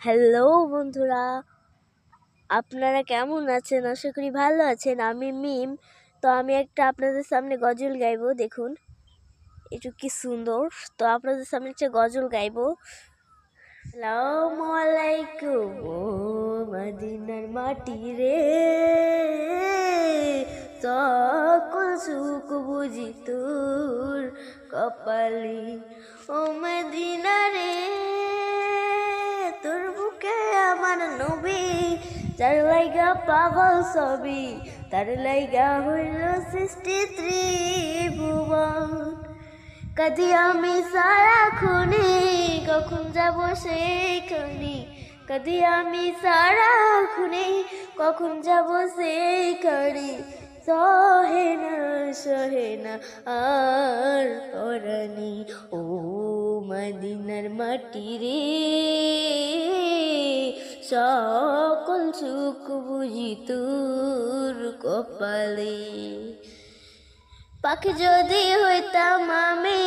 Hello বন্ধুরা, আপনারা কেমন আছেন? আশা করি ভালো আছেন। আমি মিম। তো আমি একটা আপনাদের সামনে গজল গাইবো। দেখুন একটু কি সুন্দর। তো আপনাদের সামনে একটা গজল গাইবো। আসসালামু আলাইকুম ও মদিনার মাটি রে, সকল সুখ বুঝি তোর কপালে। ও মদিনা রে, তোর বুকে আমার নবী, যার লাইগা পাগল সবই, তার লাইগা হইল সৃষ্টি ত্রিভুবন। কাঁদি আমি সারাক্ষণে, কখন যাব সেইখানে। কাঁদি আমি সারাক্ষণে, কখন যাব সেইখানে। সহে না আর পরানি, ও মদিনার মাটি রে, সকল সুখ বুঝি তোর কপালে। পাখি যদি হইতাম আমি,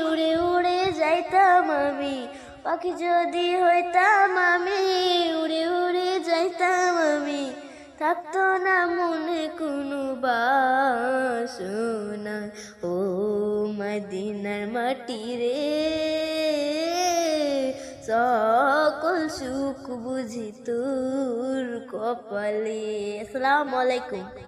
উড়ে উড়ে যাইতাম আমি। পাখি যদি হইতাম আমি, উড়ে উড়ে যাইতাম আমি। থাকতো না মনে কোনো বাসনা, ও মদিনার মাটি রে, সকল সুখ বুঝি তোর কপালে। আসসালামু আলাইকুম।